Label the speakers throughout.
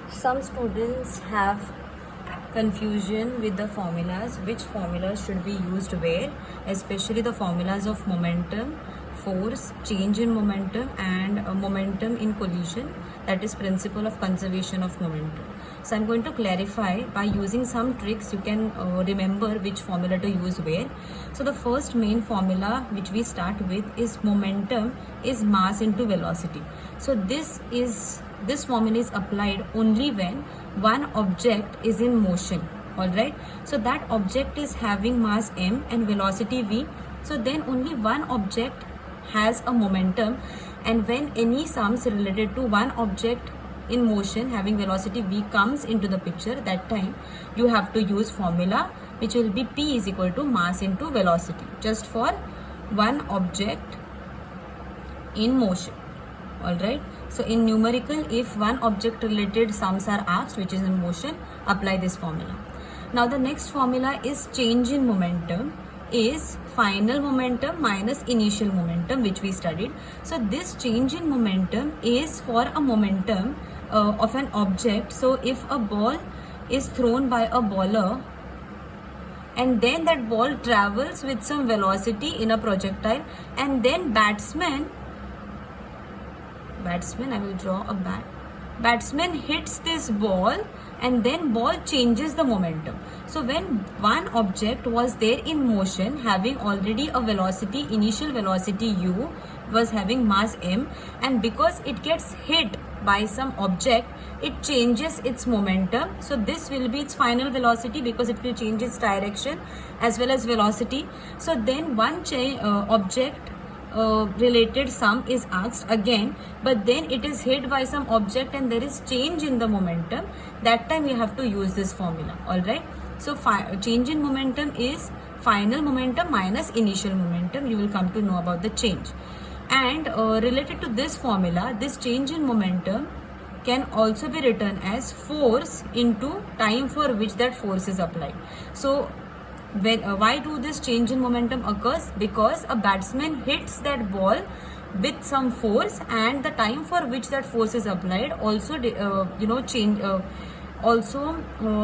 Speaker 1: Some students have confusion with the formulas, which formulas should be used where, especially the formulas of momentum, force, change in momentum, and momentum in collision, that is principle of conservation of momentum. So I'm going to clarify by using some tricks. You can remember which formula to use where. So the first main formula which we start with is momentum is mass into velocity. So this formula is applied only when one object is in motion. All right, so that object is having mass m and velocity v. So then only one object has a momentum, and when any sums related to one object in motion having velocity v comes into the picture, that time you have to use formula which will be p is equal to mass into velocity, just for one object in motion. All right, so in numerical, if one object related sums are asked which is in motion, apply this formula. Now the next formula is change in momentum is final momentum minus initial momentum, which we studied. So this change in momentum is for a momentum of an object. So if a ball is thrown by a bowler and then that ball travels with some velocity in a projectile, and then batsman, I will draw a bat. Batsman hits this ball and then ball changes the momentum. So when one object was there in motion having already a velocity, initial velocity u, was having mass m, and because it gets hit by some object, it changes its momentum. So this will be its final velocity because it will change its direction as well as velocity. So then one object related sum is asked again, but then it is hit by some object and there is change in the momentum. That time you have to use this formula. All right, so change in momentum is final momentum minus initial momentum. You will come to know about the change. And related to this formula, this change in momentum can also be written as force into time for which that force is applied. So why do this change in momentum occurs? Because a batsman hits that ball with some force, and the time for which that force is applied also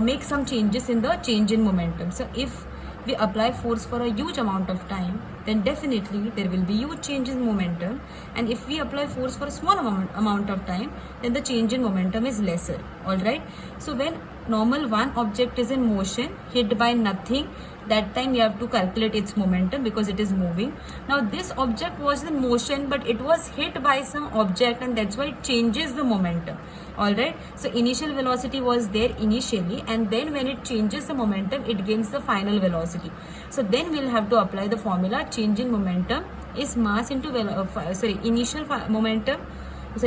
Speaker 1: make some changes in the change in momentum. So if we apply force for a huge amount of time, then definitely there will be huge change in momentum, and if we apply force for a small amount of time, then the change in momentum is lesser. All right, so when normal one object is in motion hit by nothing, that time you have to calculate its momentum because it is moving. Now this object was in motion, but it was hit by some object, and that's why it changes the momentum. All right, so initial velocity was there initially, and then when it changes the momentum, it gains the final velocity. So then we'll have to apply the formula change in momentum is mass into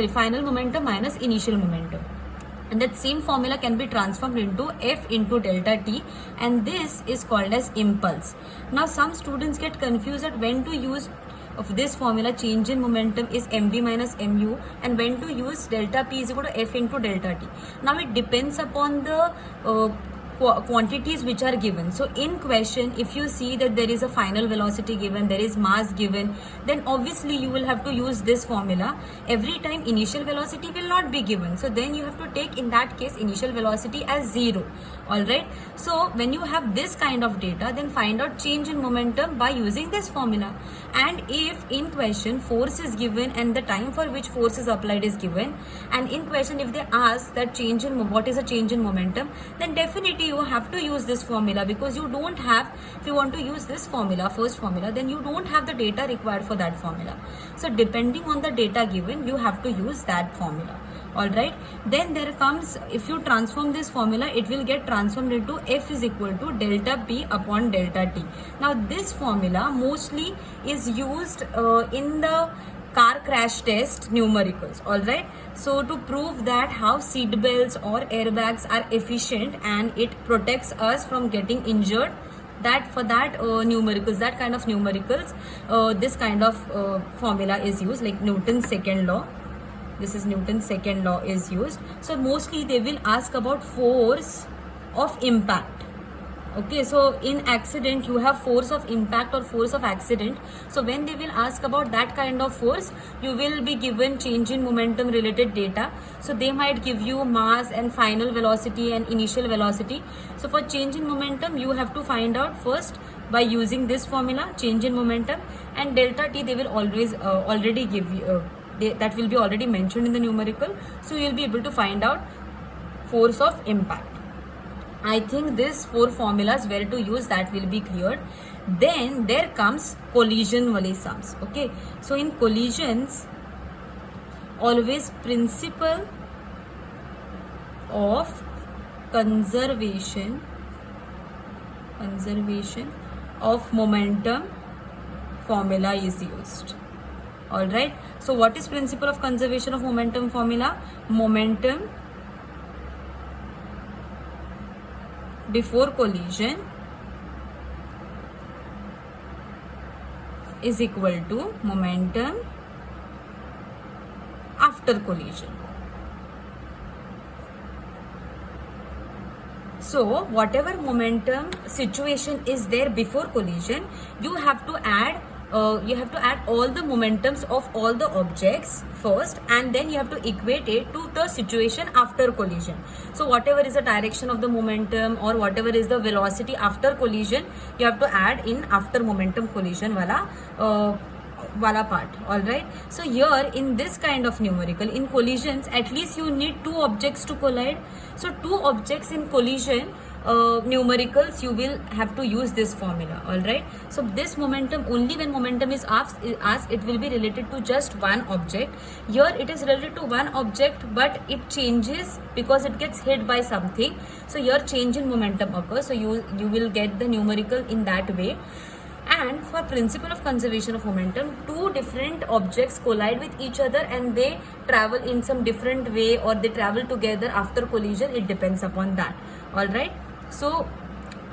Speaker 1: final momentum minus initial momentum. And that same formula can be transformed into F into delta t, and this is called as impulse. Now some students get confused at when to use of this formula change in momentum is mv minus mu, and when to use delta p is equal to F into delta t. Now it depends upon the quantities which are given. So in question, if you see that there is a final velocity given, there is mass given, then obviously you will have to use this formula. Every time initial velocity will not be given, so then you have to take in that case initial velocity as 0. All right, so when you have this kind of data, then find out change in momentum by using this formula. And if in question force is given and the time for which force is applied is given, and in question if they ask that what is a change in momentum, then definitely you have to use this formula, because you don't have, if you want to use this formula, first formula, then you don't have the data required for that formula. So depending on the data given, you have to use that formula. All right, then there comes, if you transform this formula, it will get transformed into F is equal to delta P upon delta T. Now this formula mostly is used in the car crash test numericals. All right, so to prove that how seat belts or airbags are efficient and it protects us from getting injured, that for that numericals, that kind of numericals, this kind of formula is used, like Newton's second law. This is Newton's second law is used. So mostly they will ask about force of impact. Okay, so in accident you have force of impact or force of accident. So when they will ask about that kind of force, you will be given change in momentum related data. So they might give you mass and final velocity and initial velocity. So for change in momentum, you have to find out first by using this formula, change in momentum, and delta t they will always already give you, that will be already mentioned in the numerical. So you will be able to find out force of impact. I think these 4 formulas where to use, that will be cleared. Then there comes collision wale sums. Okay, so in collisions, always principle of conservation of momentum formula is used. All right, so what is principle of conservation of momentum formula? Momentum before collision is equal to momentum after collision. So whatever momentum situation is there before collision, you have to add all the momentums of all the objects first, and then you have to equate it to the situation after collision. So whatever is the direction of the momentum or whatever is the velocity after collision, you have to add in after momentum collision wala part. All right, so here in this kind of numerical, in collisions, at least you need 2 objects to collide. So 2 objects in collision numericals, you will have to use this formula. All right, so this momentum, only when momentum is asked, it will be related to just one object. Here it is related to one object, but it changes because it gets hit by something. So here change in momentum occurs, so you will get the numerical in that way. And for principle of conservation of momentum, 2 different objects collide with each other and they travel in some different way, or they travel together after collision. It depends upon that. All right, so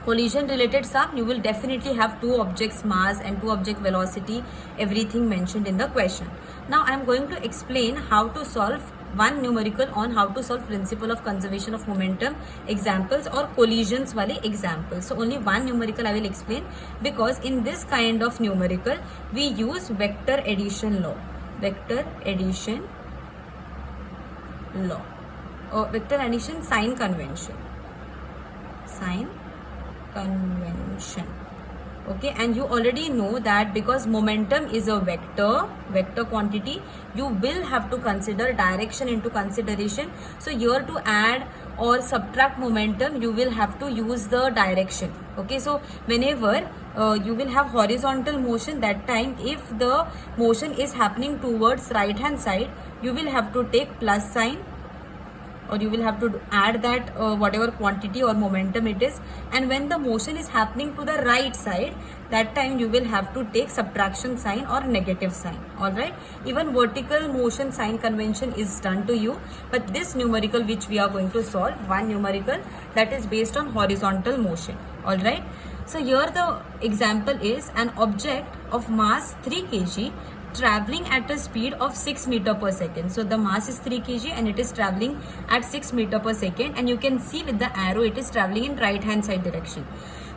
Speaker 1: collision related sum, you will definitely have 2 objects mass and 2 object velocity, everything mentioned in the question. Now I am going to explain how to solve one numerical on how to solve principle of conservation of momentum examples or collisions wale examples. So only one numerical I will explain, because in this kind of numerical we use vector addition law or vector addition sign convention. Okay, and you already know that because momentum is a vector quantity, you will have to consider direction into consideration. So here to add or subtract momentum, you will have to use the direction. Okay, so whenever you will have horizontal motion, that time if the motion is happening towards right hand side, you will have to take plus sign, or you will have to add that whatever quantity or momentum it is. And when the motion is happening to the right side, that time you will have to take subtraction sign or negative sign. All right, even vertical motion sign convention is done to you, but this numerical which we are going to solve, one numerical that is based on horizontal motion. All right, so here the example is an object of mass 3 kg traveling at a speed of 6 meter per second. So the mass is 3 kg and it is traveling at 6 meter per second, and you can see with the arrow it is traveling in right hand side direction.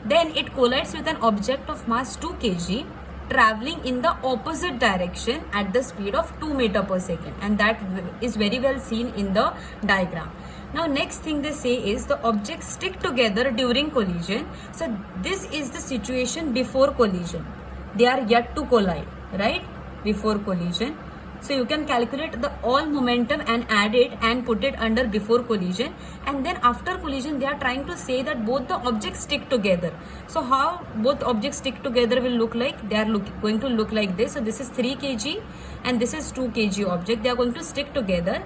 Speaker 1: Then it collides with an object of mass 2 kg traveling in the opposite direction at the speed of 2 meter per second, and that is very well seen in the diagram. Now next thing they say is the objects stick together during collision. So this is the situation before collision. They are yet to collide, right? Before collision. So you can calculate the all momentum and add it and put it under before collision, and then after collision they are trying to say that both the objects stick together. So how both objects stick together will look like? They are going to look like this. So this is 3 kg and this is 2 kg object. They are going to stick together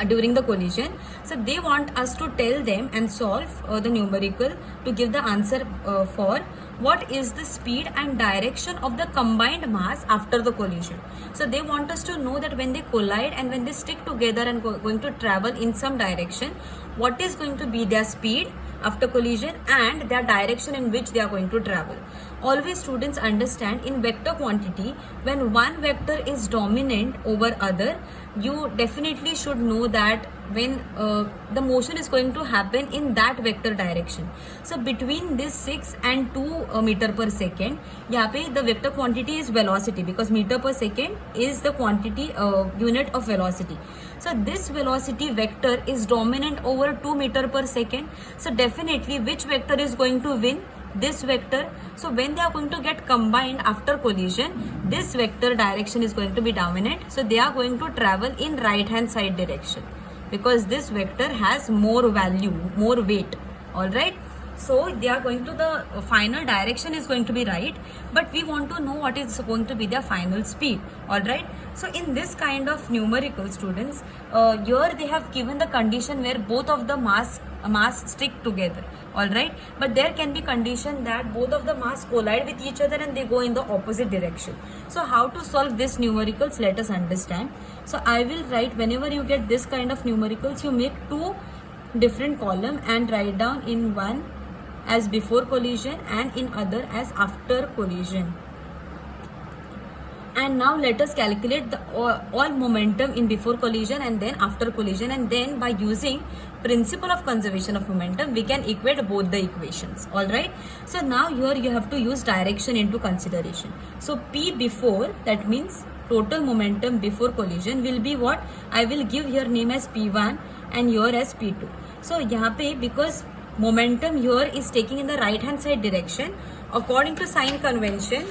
Speaker 1: during the collision. So they want us to tell them and solve the numerical to give the answer for what is the speed and direction of the combined mass after the collision. So they want us to know that when they collide and when they stick together and going to travel in some direction, what is going to be their speed after collision and their direction in which they are going to travel. Always students understand in vector quantity, when one vector is dominant over other, you definitely should know that when the motion is going to happen in that vector direction. So between this 6 and 2 meter per second, यहाँ पे the vector quantity is velocity, because meter per second is the quantity unit of velocity. So this velocity vector is dominant over 2 meter per second. So definitely which vector is going to win? This vector. So when they are going to get combined after collision, this vector direction is going to be dominant. So they are going to travel in right hand side direction, because this vector has more value, more weight. All right. So they are going to, the final direction is going to be right, but we want to know what is going to be their final speed. All right. So in this kind of numerical, students, here they have given the condition where both of the mass stick together. All right. But there can be condition that both of the mass collide with each other and they go in the opposite direction. So how to solve this numericals? Let us understand. So I will write, whenever you get this kind of numericals, you make two different column and write down in one as before collision and in other as after collision. And now let us calculate the all momentum in before collision and then after collision, and then by using principle of conservation of momentum we can equate both the equations. All right. So now here you have to use direction into consideration. So P before, that means total momentum before collision, will be what? I will give here name as P1 and here as P2. So यहाँ पे because momentum here is taking in the right hand side direction, according to sign convention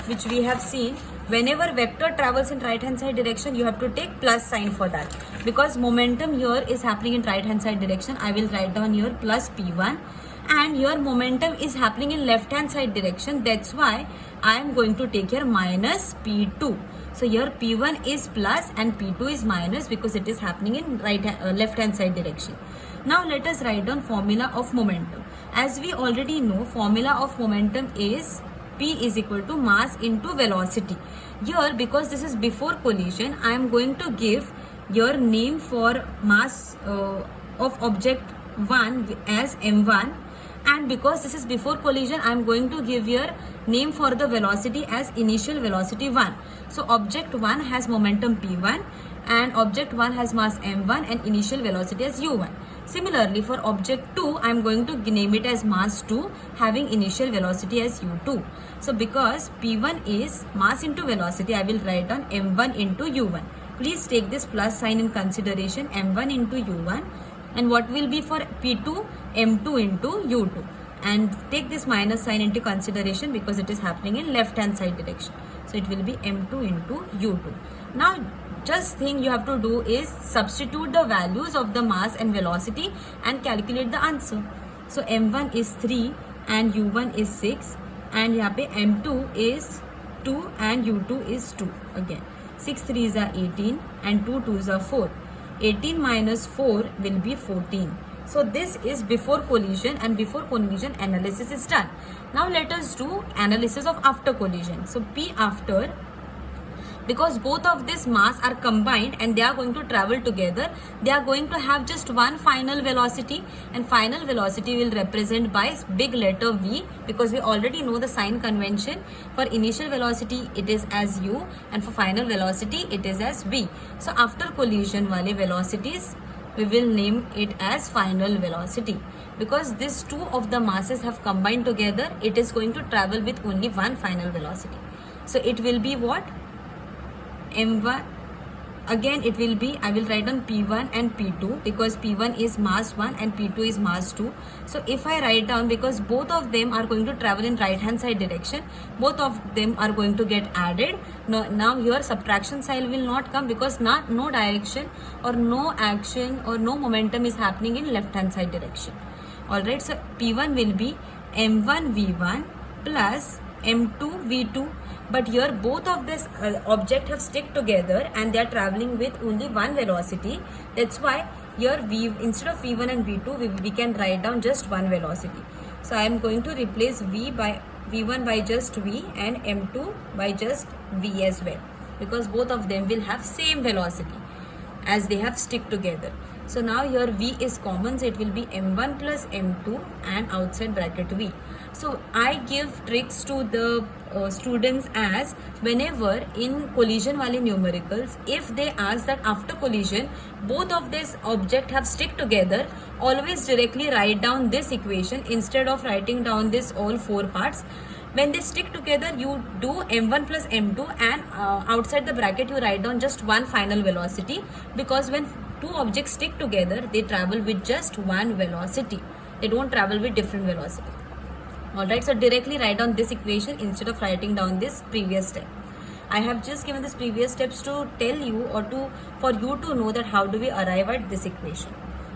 Speaker 1: which we have seen, whenever vector travels in right hand side direction you have to take plus sign for that, because momentum here is happening in right hand side direction. I will write down here plus P1, and here momentum is happening in left hand side direction, that's why I am going to take here minus P2. So here P1 is plus and P2 is minus because it is happening in left hand side direction. Now let us write down formula of momentum. As we already know, formula of momentum is P is equal to mass into velocity. Here, because this is before collision, I am going to give your name for mass of object 1 as m1, and because this is before collision, I am going to give your name for the velocity as initial velocity 1. So object 1 has momentum P1 and object 1 has mass m1 and initial velocity as u1. Similarly, for object 2, I am going to name it as mass 2 having initial velocity as u2. So because P1 is mass into velocity, I will write down m1 into u1. Please take this plus sign in consideration, m1 into u1. And what will be for P2? m2 into u2. And take this minus sign into consideration because it is happening in left hand side direction. So it will be m2 into u2. Now just thing you have to do is substitute the values of the mass and velocity and calculate the answer. So m1 is 3 and u1 is 6, and यहाँ पे m2 is 2 and u2 is 2 again. 6 3s are 18 and 2 2s are 4. 18 minus 4 will be 14. So this is before collision, and before collision analysis is done. Now let us do analysis of after collision. So P after, because both of this mass are combined and they are going to travel together, they are going to have just one final velocity, and final velocity will represent by big letter V, because we already know the sign convention. For initial velocity it is as U, and for final velocity it is as V. So after collision wale velocities, we will name it as final velocity, because these two of the masses have combined together. It is going to travel with only one final velocity. So it will be what? m1. Again it will be, I will write on P1 and P2 because P1 is mass 1 and P2 is mass 2. So if I write down, because both of them are going to travel in right hand side direction, both of them are going to get added. Now your subtraction sign will not come, because no direction or no action or no momentum is happening in left hand side direction. Alright, so P1 will be m1 v1 plus m2 v2. But here both of this object have stick together and they are traveling with only one velocity. That's why here V, instead of V1 and V2, we can write down just one velocity. So I am going to replace V1 by just V and M2 by just V as well, because both of them will have same velocity as they have stick together. So now here v is common, so it will be m1 plus m2 and outside bracket v. So I give tricks to the students as whenever in collision wale numericals, if they ask that after collision both of this object have stick together, always directly write down this equation instead of writing down this all four parts. When they stick together, you do m1 plus m2 and outside the bracket you write down just one final velocity, because when two objects stick together they travel with just one velocity, they don't travel with different velocity. Alright, so directly write down this equation instead of writing down this previous step. I have just given this previous steps to tell you or for you to know that how do we arrive at this equation.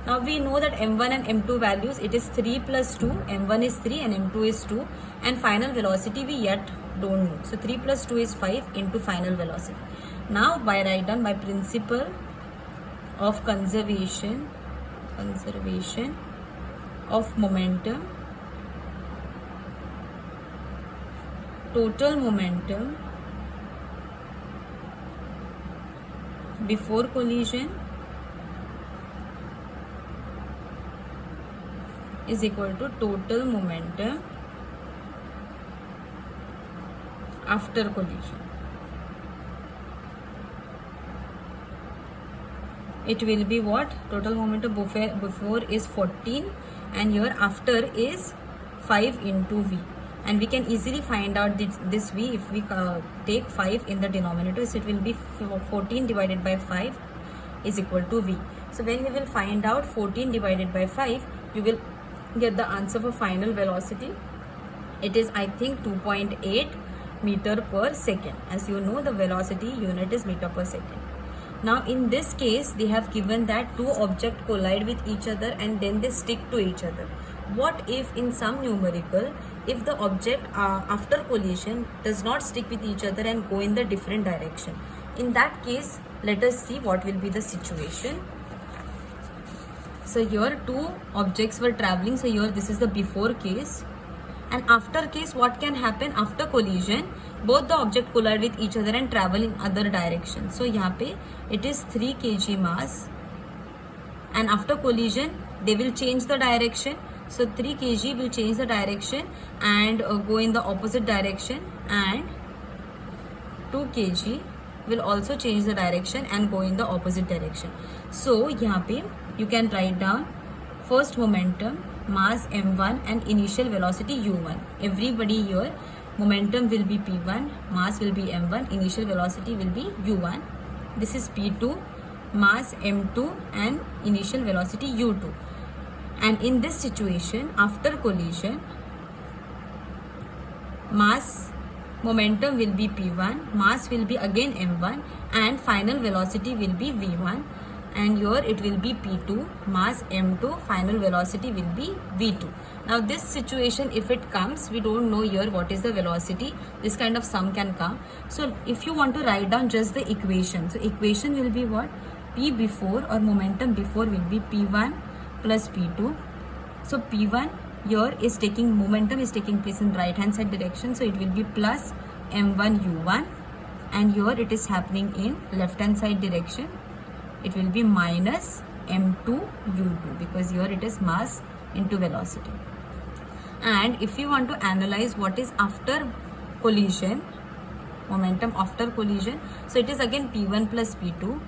Speaker 1: Now we know that m1 and m2 values, it is 3 plus 2, m1 is 3 and m2 is 2, and final velocity we yet don't know. So 3 plus 2 is 5 into final velocity. Now by write down by principle of conservation of momentum, total momentum before collision is equal to total momentum after collision. It will be what? Total momentum before is 14 and here after is 5 into v. And we can easily find out this v if we take 5 in the denominator. So it will be 14 divided by 5 is equal to v. So when we will find out 14 divided by 5, we will get the answer for final velocity. It is, I think, 2.8 meter per second. As you know, the velocity unit is meter per second. Now in this case, they have given that two objects collide with each other and then they stick to each other. What if in some numerical, if the object after collision does not stick with each other and go in the different direction? In that case, let us see what will be the situation. So here two objects were traveling. So here this is the before case. And after case, what can happen after collision? Both the object collide with each other and travel in other direction. So यहाँ पे it is 3 kg mass, and after collision they will change the direction. So 3 kg will change the direction and go in the opposite direction, and 2 kg will also change the direction and go in the opposite direction. So यहाँ पे you can write down first momentum, mass m1 and initial velocity u1. Everybody here, momentum will be p1, mass will be m1, initial velocity will be u1. This is p2, mass m2 and initial velocity u2. And in this situation, after collision, mass momentum will be p1, mass will be again m1 and final velocity will be v1. And here it will be p2, mass m2, final velocity will be v2. Now this situation, if it comes, we don't know here what is the velocity. This kind of sum can come. So if you want to write down just the equation, so equation will be what? P before or momentum before will be p1 plus p2. So p1 here is taking, momentum is taking place in right hand side direction, so it will be plus m1 u1, and here it is happening in left hand side direction. It will be minus m2 u2, because here it is mass into velocity. And if you want to analyze what is after collision, momentum after collision, so it is again p1 plus p2,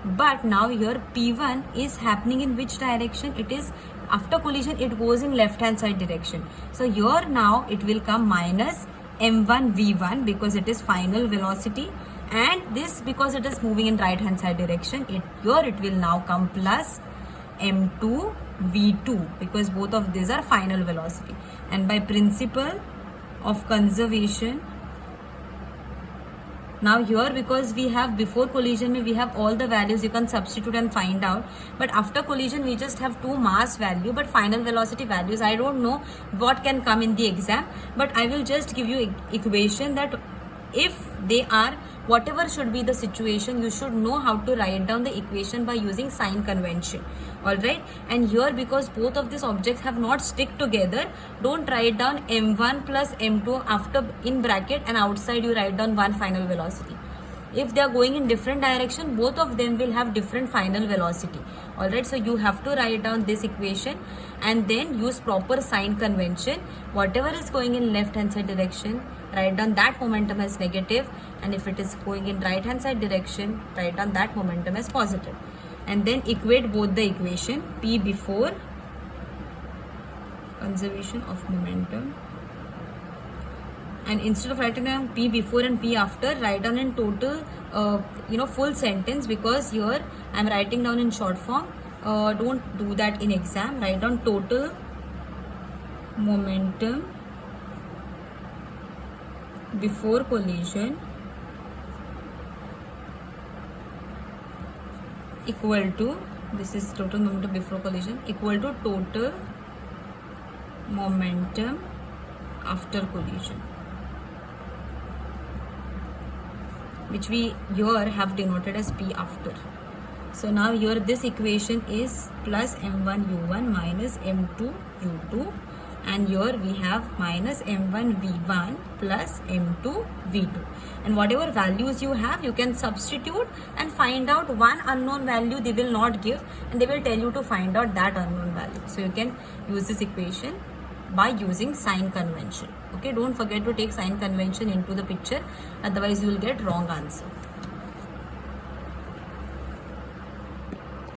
Speaker 1: but now here p1 is happening in which direction? It is after collision, it goes in left hand side direction. So here now it will come minus m1 v1, because it is final velocity, and this because it is moving in right hand side direction, here it will now come plus m2 v2, because both of these are final velocity. And by principle of conservation, now here because we have before collision we have all the values, you can substitute and find out, but after collision we just have two mass value but final velocity values. I don't know what can come in the exam, but I will just give you equation that if they are, whatever should be the situation, you should know how to write down the equation by using sign convention. Alright, and here because both of these objects have not stick together, don't write down m1 plus m2 after in bracket and outside you write down one final velocity. If they are going in different direction, both of them will have different final velocity. Alright, so you have to write down this equation and then use proper sign convention. Whatever is going in left hand side direction, write down that momentum as negative, and if it is going in right hand side direction, write down that momentum as positive. And then equate both the equation, P before, conservation of momentum, and instead of writing down P before and P after, write down in total full sentence, because here I am writing down in short form. Don't do that in exam. Write down total momentum before collision equal to, this is total momentum before collision, equal to total momentum after collision, which we here have denoted as P after. So now here this equation is plus m1 u1 minus m2 u2, and here we have minus m1 v1 plus m2 v2, and whatever values you have, you can substitute and find out one unknown value they will not give, and they will tell you to find out that unknown value. So you can use this equation by using sign convention. Okay, don't forget to take sign convention into the picture, otherwise you will get wrong answer.